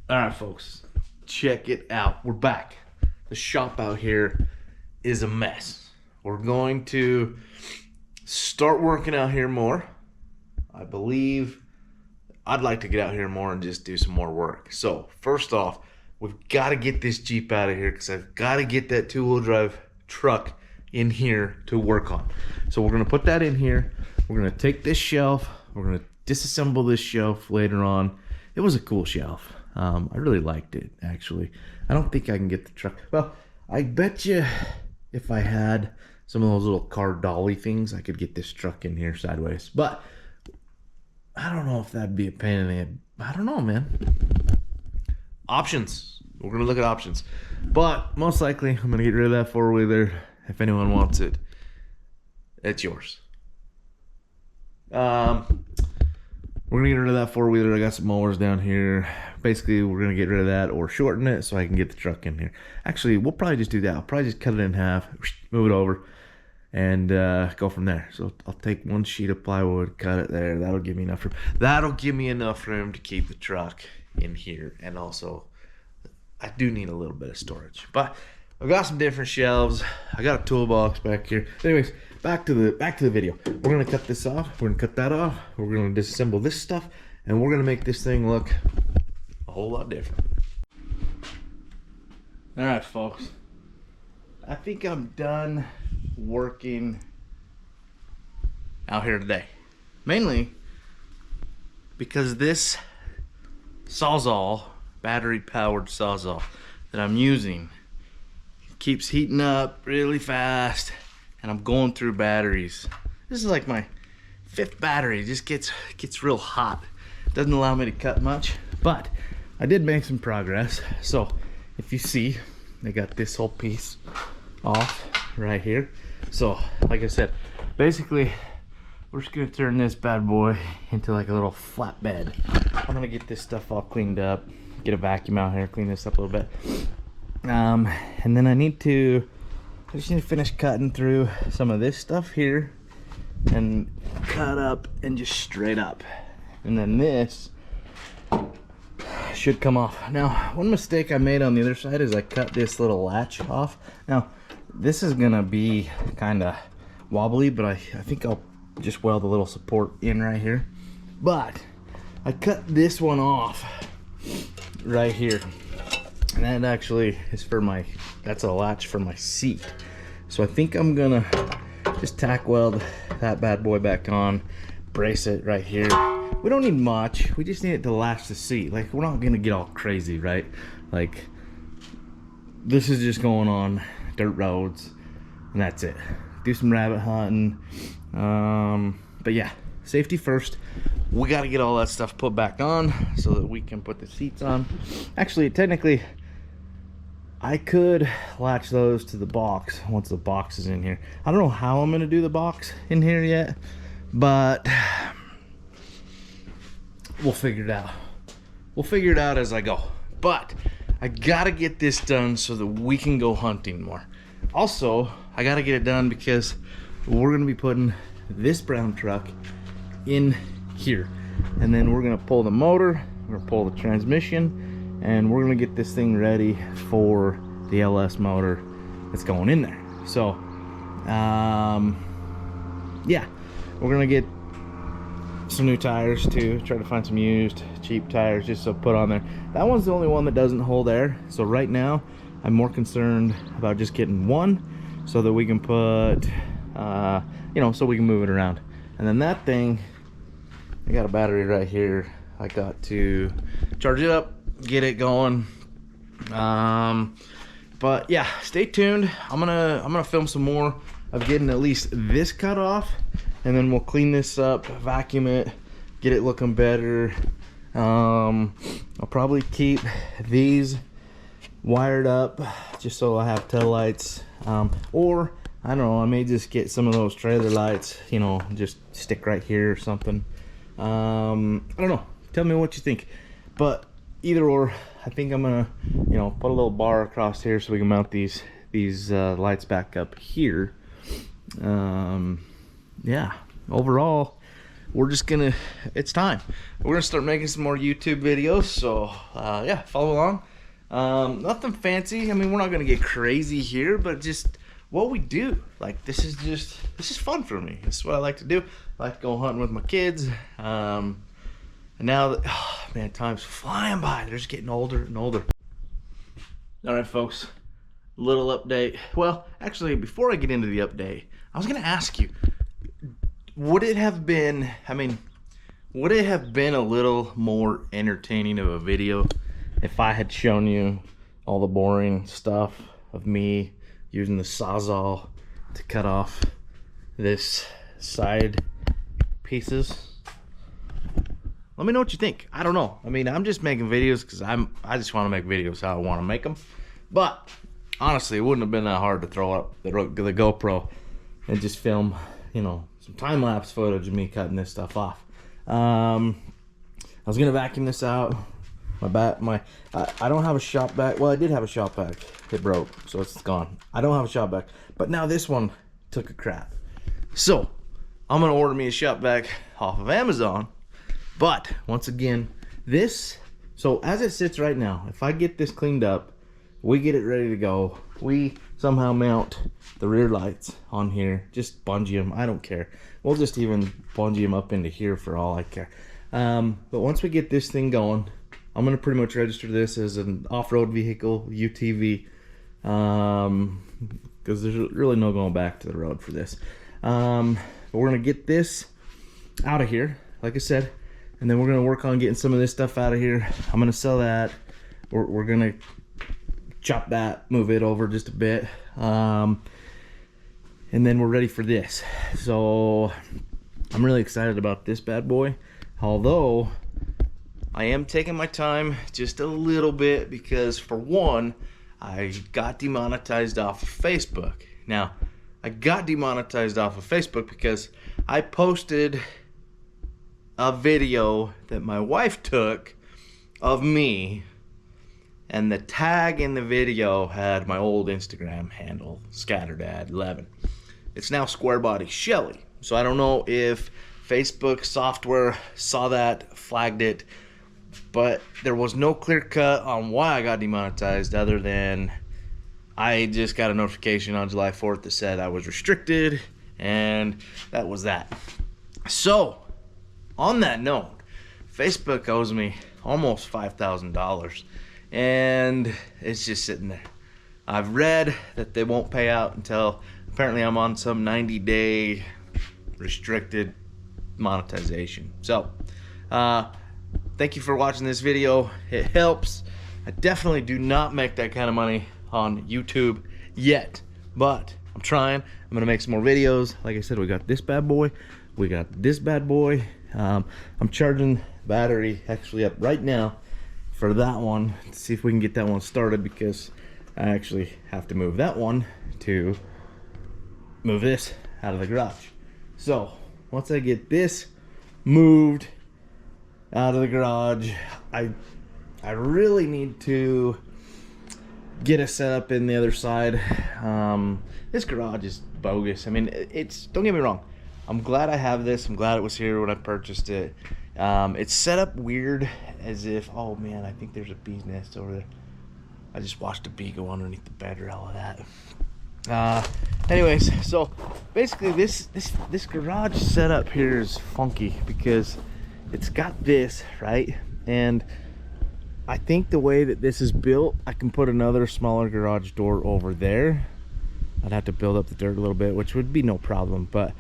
All right, folks, check it out. We're back. The shop out here is a mess. We're going to start working out here more. I believe I'd like to get out here more and just do some more work. So first off, we've got to get this Jeep out of here because I've got to get that two-wheel drive truck in here to work on. So we're going to put that in here. We're going to take this shelf. We're going to disassemble this shelf later on. It was a cool shelf. I really liked it, actually. I don't think I can get the truck. Well, I bet you if I had some of those little car dolly things, I could get this truck in here sideways. But I don't know if that'd be a pain in the head. I don't know, man. Options. We're going to look at options. But most likely, I'm going to get rid of that four-wheeler. If anyone wants it, it's yours. We're gonna get rid of that four-wheeler. I got some mowers down here. Basically, we're gonna get rid of that or shorten it so I can get the truck in here. Actually, we'll probably just do that. I'll probably just cut it in half, move it over, and go from there. So I'll take one sheet of plywood, cut it there. That'll give me enough room. That'll give me enough room to keep the truck in here. And also, I do need a little bit of storage. But I've got some different shelves. I got a toolbox back here. Anyways, back to the video. We're gonna cut this off. We're gonna cut that off. We're gonna disassemble this stuff, and we're gonna make this thing look a whole lot different. All right, folks. I think I'm done working out here today. Mainly because this Sawzall, battery-powered Sawzall that I'm using, keeps heating up really fast, and I'm going through batteries. This is like my 5th battery. It just gets real hot. Doesn't allow me to cut much, but I did make some progress. So if you see, I got this whole piece off right here. So like I said, basically we're just gonna turn this bad boy into like a little flatbed. I'm gonna get this stuff all cleaned up, get a vacuum out here, clean this up a little bit. And then I just need to finish cutting through some of this stuff here and cut up and just straight up. And then this should come off. Now, one mistake I made on the other side is I cut this little latch off. Now, this is gonna be kind of wobbly, but I think I'll just weld a little support in right here. But I cut this one off right here. And that actually is that's a latch for my seat. So I think I'm gonna just tack weld that bad boy back on, brace it right here. We don't need much, we just need it to latch the seat. Like, we're not gonna get all crazy, right? Like, this is just going on dirt roads, and that's it. Do some rabbit hunting. But yeah, safety first. We gotta get all that stuff put back on so that we can put the seats on. Actually, technically, I could latch those to the box once the box is in here. I don't know how I'm gonna do the box in here yet, but we'll figure it out. We'll figure it out as I go. But I gotta get this done so that we can go hunting more. Also, I gotta get it done because we're gonna be putting this brown truck in here. And then we're gonna pull the motor, we're gonna pull the transmission, and we're gonna get this thing ready for the LS motor that's going in there. So yeah, we're gonna get some new tires too, try to find some used cheap tires just to put on there. That one's the only one that doesn't hold air, so right now I'm more concerned about just getting one so that we can put you know, so we can move it around. And then that thing, I got a battery right here. I got to charge it up, get it going. But yeah, stay tuned. I'm gonna film some more of getting at least this cut off, and then we'll clean this up, vacuum it, get it looking better. I'll probably keep these wired up just so I have tail lights, or I don't know, I may just get some of those trailer lights, you know, just stick right here or something. I don't know, tell me what you think. But either or, I think I'm gonna, you know, put a little bar across here so we can mount these lights back up here. Yeah, overall we're just gonna, it's time. We're gonna start making some more YouTube videos. So yeah, follow along. Nothing fancy. I mean, we're not gonna get crazy here, but just what we do. Like, this is fun for me. This is what I like to do. I like to go hunting with my kids. And now that, oh man, time's flying by. They're just getting older and older. All right, folks, little update. Well, actually, before I get into the update, I was gonna ask you, would it have been a little more entertaining of a video if I had shown you all the boring stuff of me using the Sawzall to cut off this side pieces? Let me know what you think. I don't know. I mean, I'm just making videos because I just want to make videos how I want to make them. But honestly, it wouldn't have been that hard to throw up the GoPro and just film, you know, some time-lapse footage of me cutting this stuff off. I was gonna vacuum this out. I don't have a shop vac. Well, I did have a shop vac. It broke, so it's gone. I don't have a shop vac, but now this one took a crap. So I'm gonna order me a shop vac off of Amazon. But once again, so as it sits right now, if I get this cleaned up, we get it ready to go, we somehow mount the rear lights on here, just bungee them, I don't care. We'll just even bungee them up into here for all I care. But once we get this thing going, I'm gonna pretty much register this as an off-road vehicle, UTV, because there's really no going back to the road for this. But we're gonna get this out of here, like I said, and then we're gonna work on getting some of this stuff out of here. I'm gonna sell that. We're gonna chop that, move it over just a bit, and then we're ready for this. So I'm really excited about this bad boy, although I am taking my time just a little bit because, for one, I got demonetized off of Facebook. Now, I got demonetized off of Facebook because I posted a video that my wife took of me, and the tag in the video had my old Instagram handle, Scatterdad11. It's now Square Body Shelly. So I don't know if Facebook software saw that, flagged it, but there was no clear cut on why I got demonetized, other than I just got a notification on July 4th that said I was restricted, and that was that. So on that note, Facebook owes me almost $5,000, and it's just sitting there. I've read that they won't pay out until, apparently I'm on some 90-day restricted monetization. So thank you for watching this video. It helps. I definitely do not make that kind of money on YouTube yet, but I'm trying. I'm gonna make some more videos. Like I said, we got this bad boy, we got this bad boy. I'm charging the battery actually up right now for that one to see if we can get that one started, because I actually have to move that one to move this out of the garage. So once I get this moved out of the garage, I really need to get a setup in the other side. This garage is bogus. I mean, don't get me wrong, I'm glad I have this. I'm glad it was here when I purchased it. It's set up weird, as if, oh man, I think there's a bee's nest over there. I just watched a bee go underneath the bed or all of that. Anyways, so basically this garage setup here is funky because it's got this, right? And I think the way that this is built, I can put another smaller garage door over there. I'd have to build up the dirt a little bit, which would be no problem, but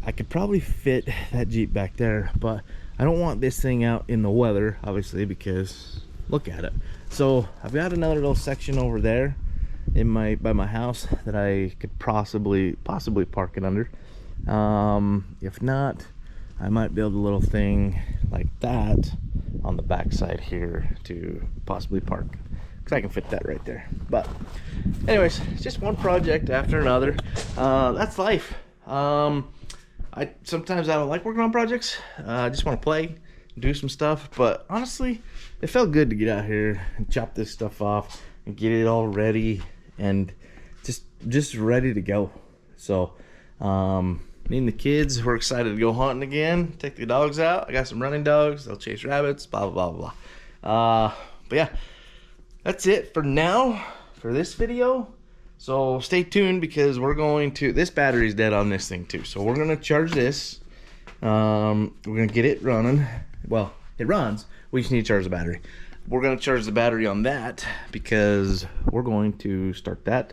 I could probably fit that Jeep back there. But I don't want this thing out in the weather, obviously, because look at it. So I've got another little section over there in by my house that I could possibly park it under. If not, I might build a little thing like that on the back side here to possibly park, because I can fit that right there. But anyways, it's just one project after another. That's life. Sometimes I don't like working on projects. I just want to play, do some stuff. But honestly, it felt good to get out here and chop this stuff off and get it all ready and just ready to go. So Me and the kids, we're excited to go hunting again. Take the dogs out. I got some running dogs. They'll chase rabbits, blah, blah, blah, blah. But yeah, that's it for now for this video. So stay tuned because we're going to, this battery's dead on this thing too. So we're going to charge this. We're going to get it running. Well, it runs. We just need to charge the battery. We're going to charge the battery on that because we're going to start that.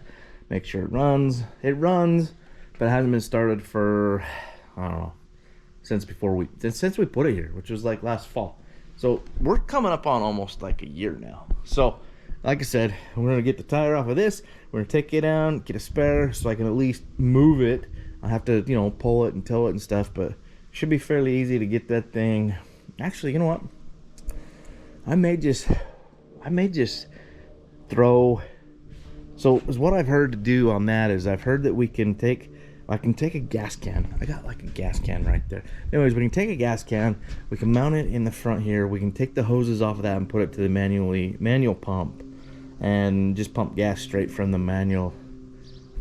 Make sure it runs. It runs. But it hasn't been started for, I don't know, since we put it here, which was like last fall. So we're coming up on almost like a year now. So like I said, we're gonna get the tire off of this. We're gonna take it down, get a spare so I can at least move it. I have to, you know, pull it and tow it and stuff, but it should be fairly easy to get that thing. Actually, you know what? I may just throw. So what I've heard to do on that is I've heard that I can take a gas can. I got like a gas can right there. Anyways, we can take a gas can. We can mount it in the front here. We can take the hoses off of that and put it to the manual pump, and just pump gas straight from the manual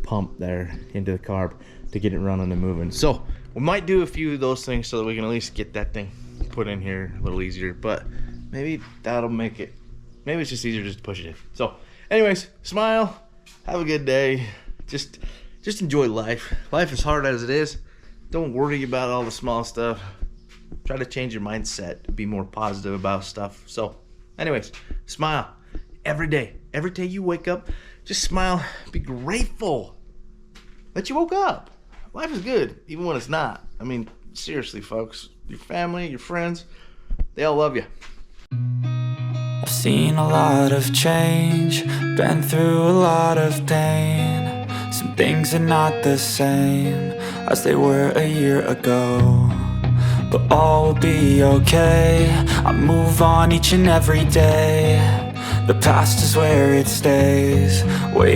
pump there into the carb to get it running and moving. So we might do a few of those things so that we can at least get that thing put in here a little easier. But maybe that'll make it. Maybe it's just easier just to push it in. So, anyways, smile. Have a good day. Just enjoy life. Life is hard as it is. Don't worry about all the small stuff. Try to change your mindset to be more positive about stuff. So, anyways, smile every day. Every day you wake up, just smile. Be grateful that you woke up. Life is good, even when it's not. I mean, seriously, folks. Your family, your friends, they all love you. I've seen a lot of change, been through a lot of pain. Some things are not the same as they were a year ago, but all will be okay. I move on each and every day. The past is where it stays, way